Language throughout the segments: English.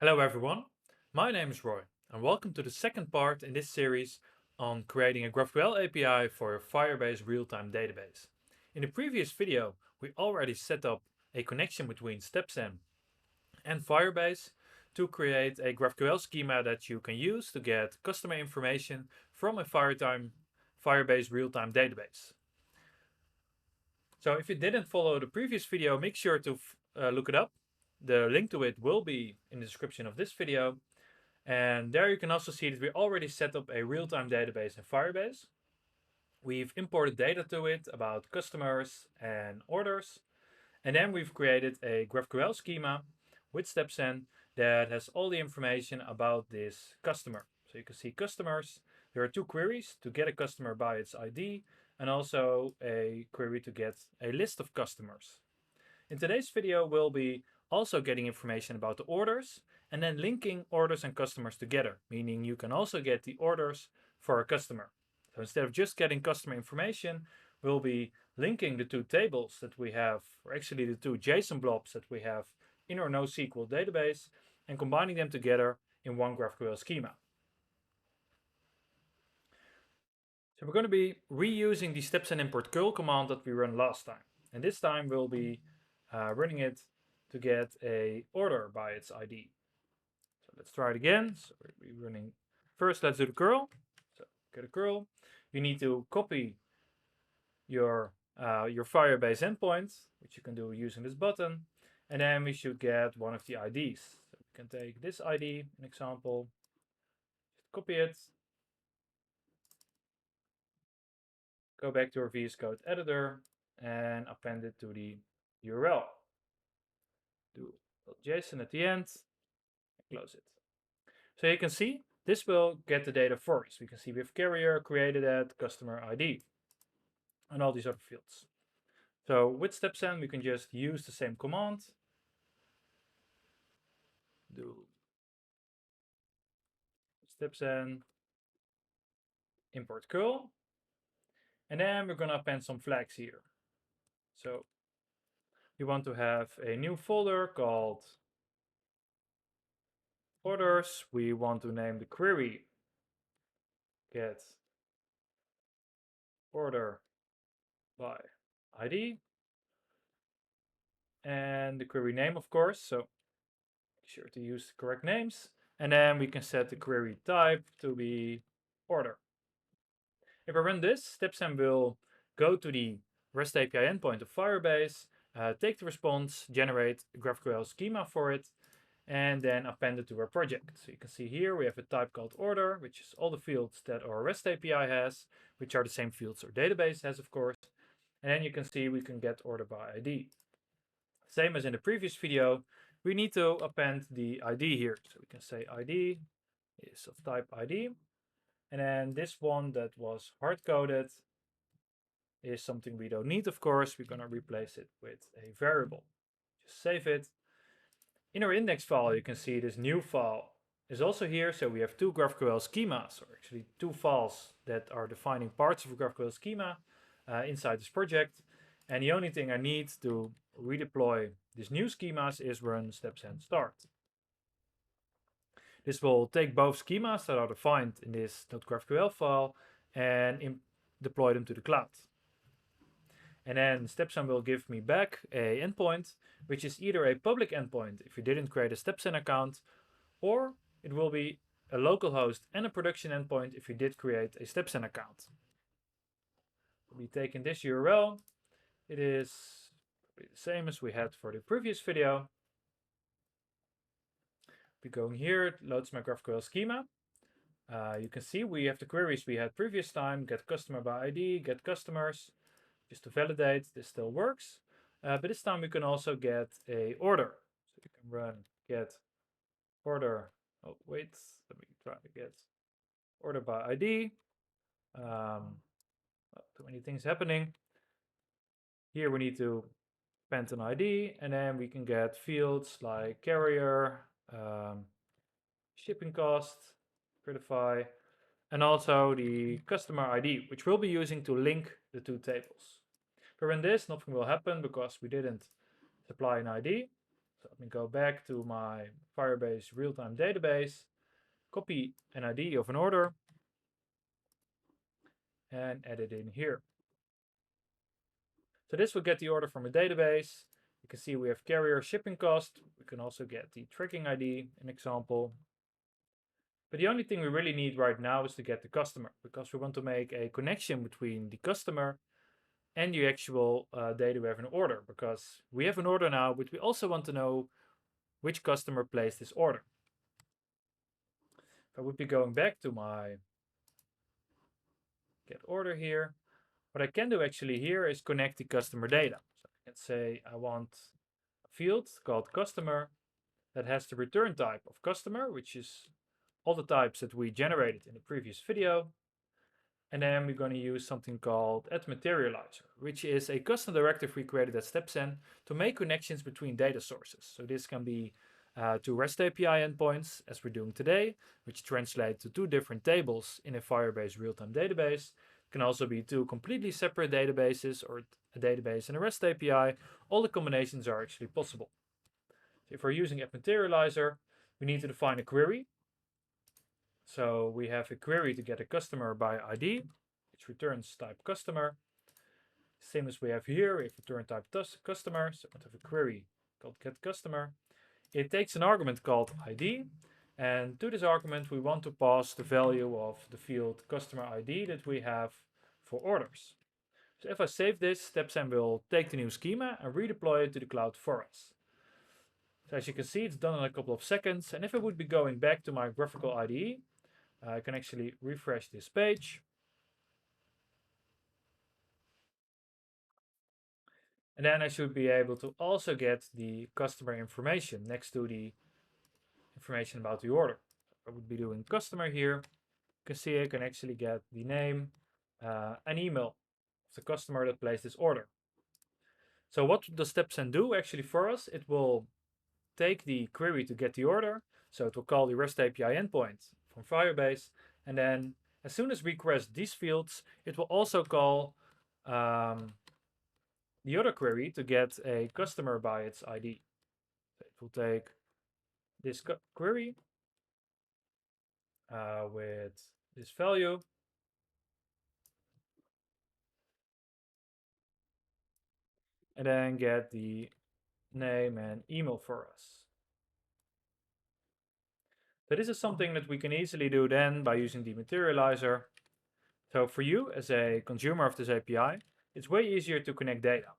Hello everyone, my name is Roy and welcome to the second part in this series on creating a GraphQL API for a Firebase real-time database. In the previous video, we already set up a connection between StepZen and Firebase to create a GraphQL schema that you can use to get customer information from a Firebase real-time database. So if you didn't follow the previous video, make sure to look it up. The link to it will be in the description of this video. And there you can also see that we already set up a real-time database in Firebase. We've imported data to it about customers and orders. And then we've created a GraphQL schema with StepZen that has all the information about this customer. So you can see customers. There are two queries: to get a customer by its ID and also a query to get a list of customers. In today's video, we'll be also getting information about the orders and then linking orders and customers together, meaning you can also get the orders for a customer. So instead of just getting customer information, we'll be linking the two tables that we have, or actually the two JSON blobs that we have in our NoSQL database, and combining them together in one GraphQL schema. So we're going to be reusing the StepZen import curl command that we ran last time. And this time we'll be running it to get a order by its ID. So let's try it again. So we're running, first let's do the curl. So get a curl. You need to copy your Firebase endpoint, which you can do using this button. And then we should get one of the IDs. So we can take this ID, an example, just copy it, go back to our VS Code editor and append it to the URL. Do JSON at the end, and close it. So you can see this will get the data for us. We can see we have carrier, created at, customer ID, and all these other fields. So with StepZen, we can just use the same command. Do StepZen import curl. And then we're going to append some flags here. So we want to have a new folder called orders. We want to name the query get order by ID. And the query name, of course. So make sure to use the correct names. And then we can set the query type to be order. If I run this, StepZen will go to the REST API endpoint of Firebase, take the response, generate a GraphQL schema for it, and then append it to our project. So you can see here we have a type called order, which is all the fields that our REST API has, which are the same fields our database has, of course. And then you can see we can get order by ID. Same as in the previous video, we need to append the ID here. So we can say ID is of type ID. And then this one that was hard-coded is something we don't need, of course. We're going to replace it with a variable. Just save it. In our index file, you can see this new file is also here. So we have two GraphQL schemas, or actually two files that are defining parts of a GraphQL schema inside this project. And the only thing I need to redeploy these new schemas is run StepZen start. This will take both schemas that are defined in this .graphql file and deploy them to the cloud. And then StepZen will give me back a endpoint, which is either a public endpoint if you didn't create a StepZen account, or it will be a local host and a production endpoint if you did create a StepZen account. We'll be taking this URL. It is the same as we had for the previous video. We go in here, it loads my GraphQL schema. You can see we have the queries we had previous time: get customer by ID, get customers. Just to validate, this still works. But this time we can also get a order. So you can run get order. Oh, wait, let me try to get order by ID. Too many things happening. Here we need to append an ID, and then we can get fields like carrier, shipping cost, Critify, and also the customer ID, which we'll be using to link the two tables. If we run this, nothing will happen because we didn't supply an ID. So let me go back to my Firebase Realtime database, copy an ID of an order, and add it in here. So this will get the order from a database. You can see we have carrier shipping cost. We can also get the tracking ID, an example. But the only thing we really need right now is to get the customer, because we want to make a connection between the customer and the actual data we have in order, because we have an order now, but we also want to know which customer placed this order. If I would be going back to my get order here, what I can do actually here is connect the customer data. So I can say I want a field called customer that has the return type of customer, which is all the types that we generated in the previous video. And then we're going to use something called @materializer, which is a custom directive we created at StepZen to make connections between data sources. So this can be to REST API endpoints, as we're doing today, which translate to two different tables in a Firebase real-time database. It can also be two completely separate databases or a database and a REST API. All the combinations are actually possible. So if we're using @materializer, we need to define a query. So we have a query to get a customer by ID, which returns type customer. Same as we have here, we have return type customer. So we have a query called get customer. It takes an argument called ID. And to this argument, we want to pass the value of the field customer ID that we have for orders. So if I save this, StepZen will take the new schema and redeploy it to the cloud for us. So as you can see, it's done in a couple of seconds. And if I would be going back to my graphical IDE, I can actually refresh this page. And then I should be able to also get the customer information next to the information about the order. I would be doing customer here. You can see I can actually get the name, and email of the customer that placed this order. So what does StepZen do actually for us? It will take the query to get the order. So it will call the REST API endpoint from Firebase. And then as soon as we request these fields, it will also call the other query to get a customer by its ID. So it will take this query with this value. And then get the name and email for us. So this is something that we can easily do then by using the materializer. So for you as a consumer of this API, it's way easier to connect data.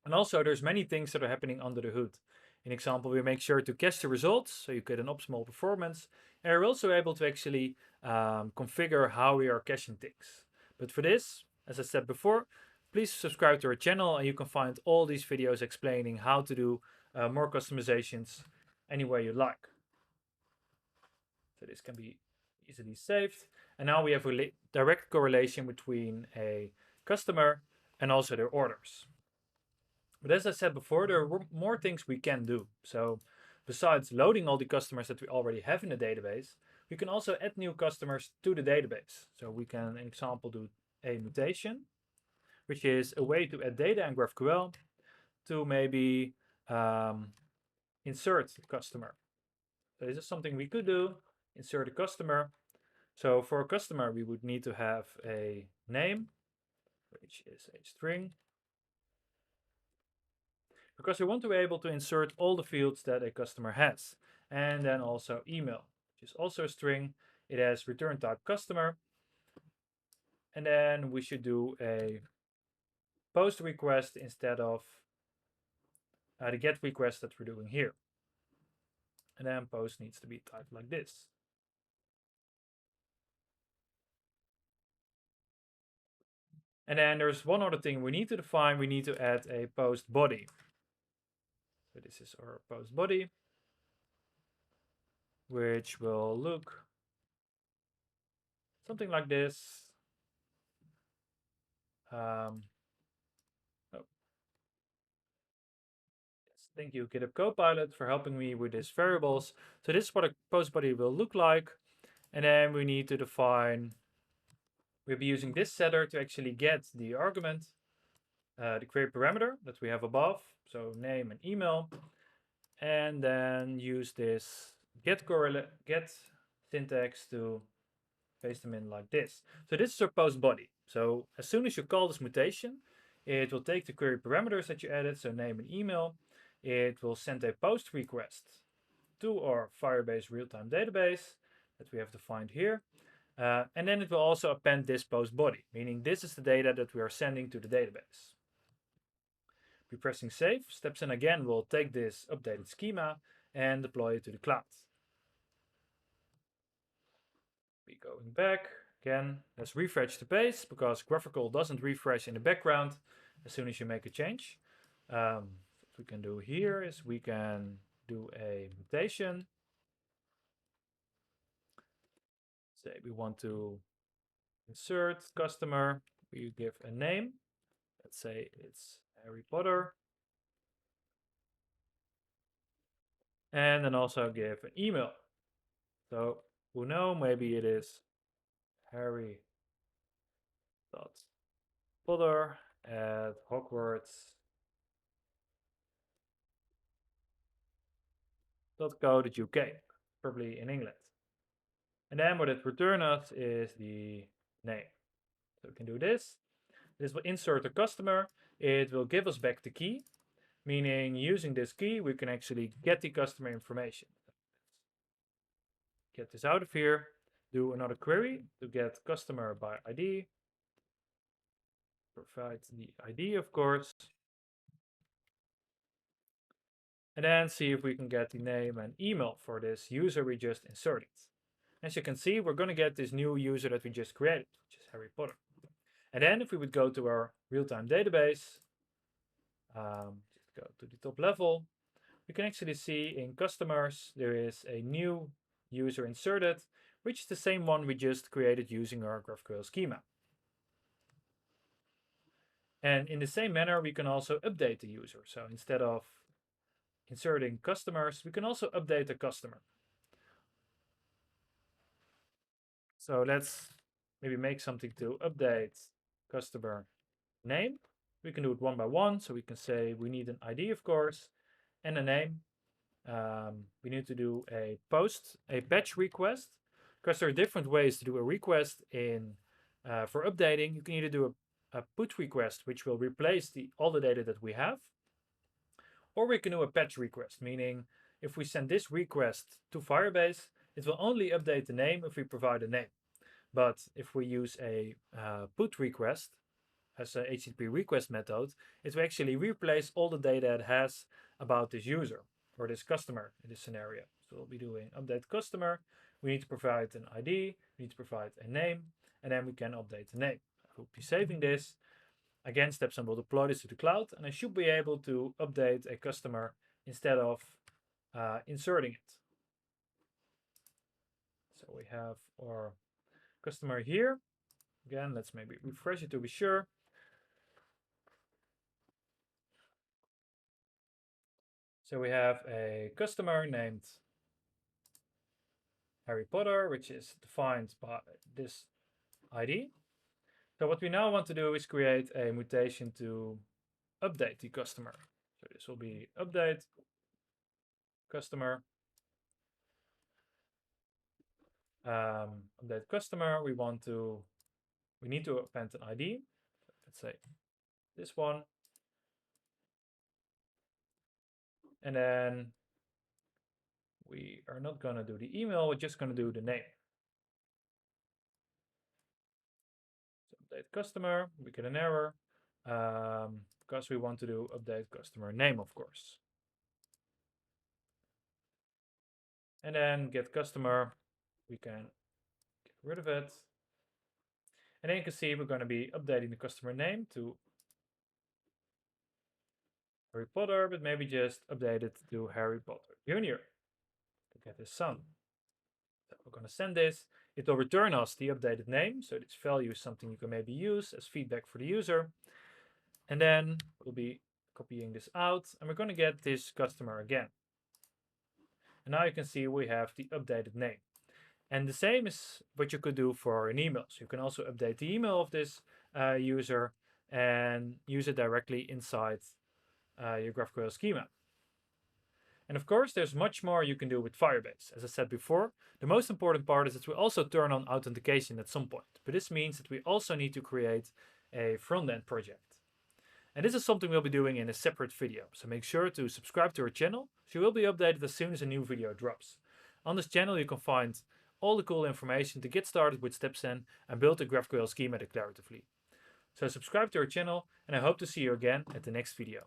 And also there's many things that are happening under the hood. In example, we make sure to cache the results so you get an optimal performance. And we're also able to actually configure how we are caching things. But for this, as I said before, please subscribe to our channel and you can find all these videos explaining how to do more customizations any way you like. So this can be easily saved. And now we have a direct correlation between a customer and also their orders. But as I said before, there are more things we can do. So besides loading all the customers that we already have in the database, we can also add new customers to the database. So we can, an example, do a mutation, which is a way to add data in GraphQL to maybe insert the customer. So this is something we could do, insert a customer. So for a customer, we would need to have a name, which is a string, because we want to be able to insert all the fields that a customer has. And then also email, which is also a string. It has return type customer. And then we should do a post request instead of the get request that we're doing here. And then post needs to be typed like this. And then there's one other thing we need to define. We need to add a post body. So this is our post body, which will look something like this. Oh. Yes, thank you, GitHub Copilot, for helping me with these variables. So this is what a post body will look like. And then we need to define, we'll be using this setter to actually get the argument, the query parameter that we have above, so name and email. and then use this get syntax to paste them in like this. So this is our post body. So as soon as you call this mutation, it will take the query parameters that you added, so name and email. It will send a post request to our Firebase Realtime database that we have defined here. And then it will also append this post body, meaning this is the data that we are sending to the database. Be pressing save. StepZen again will take this updated schema and deploy it to the cloud. Be going back. Again, let's refresh the page because GraphQL doesn't refresh in the background as soon as you make a change. What we can do here is we can do a mutation. Say we want to insert customer. We give a name. Let's say it's Harry Potter. And then also give an email. So who knows, maybe it is harry.potter@hogwarts.co.uk, probably in England. And then what it returns us is the name. So we can do this. This will insert a customer. It will give us back the key, meaning using this key, we can actually get the customer information. Get this out of here. Do another query to get customer by ID. Provide the ID, of course. And then see if we can get the name and email for this user we just inserted. As you can see, we're going to get this new user that we just created, which is Harry Potter. And then if we would go to our real-time database, just go to the top level, we can actually see in customers, there is a new user inserted, which is the same one we just created using our GraphQL schema. And in the same manner, we can also update the user. So instead of inserting customers, we can also update the customer. So let's maybe make something to update customer name. We can do it one by one. So we can say we need an ID, of course, and a name. We need to do a batch request, because there are different ways to do a request for updating. You can either do a put request, which will replace all the data that we have, or we can do a batch request, meaning if we send this request to Firebase, it will only update the name if we provide a name. But if we use a put request as a HTTP request method, it will actually replace all the data it has about this user or this customer in this scenario. So we'll be doing update customer. We need to provide an ID, we need to provide a name, and then we can update the name. I will be saving this. Again, StepZen will deploy this to the cloud, and I should be able to update a customer instead of inserting it. So we have our customer here. Again, let's maybe refresh it to be sure. So we have a customer named Harry Potter, which is defined by this ID. So what we now want to do is create a mutation to update the customer. So this will be update customer. Update customer, we need to append an ID. Let's say this one. And then we are not going to do the email, we're just going to do the name. So update customer, we get an error because we want to do update customer name, of course. And then get customer, we can get rid of it. And then you can see we're going to be updating the customer name to Harry Potter, but maybe just update it to Harry Potter Jr. to get his son. So we're going to send this. It will return us the updated name. So this value is something you can maybe use as feedback for the user. And then we'll be copying this out, and we're going to get this customer again. And now you can see we have the updated name. And the same is what you could do for an email. So you can also update the email of this user and use it directly inside your GraphQL schema. And of course, there's much more you can do with Firebase. As I said before, the most important part is that we also turn on authentication at some point. But this means that we also need to create a front-end project. And this is something we'll be doing in a separate video. So make sure to subscribe to our channel, so you will be updated as soon as a new video drops. On this channel you can find all the cool information to get started with StepZen and build a GraphQL schema declaratively. So subscribe to our channel, and I hope to see you again at the next video.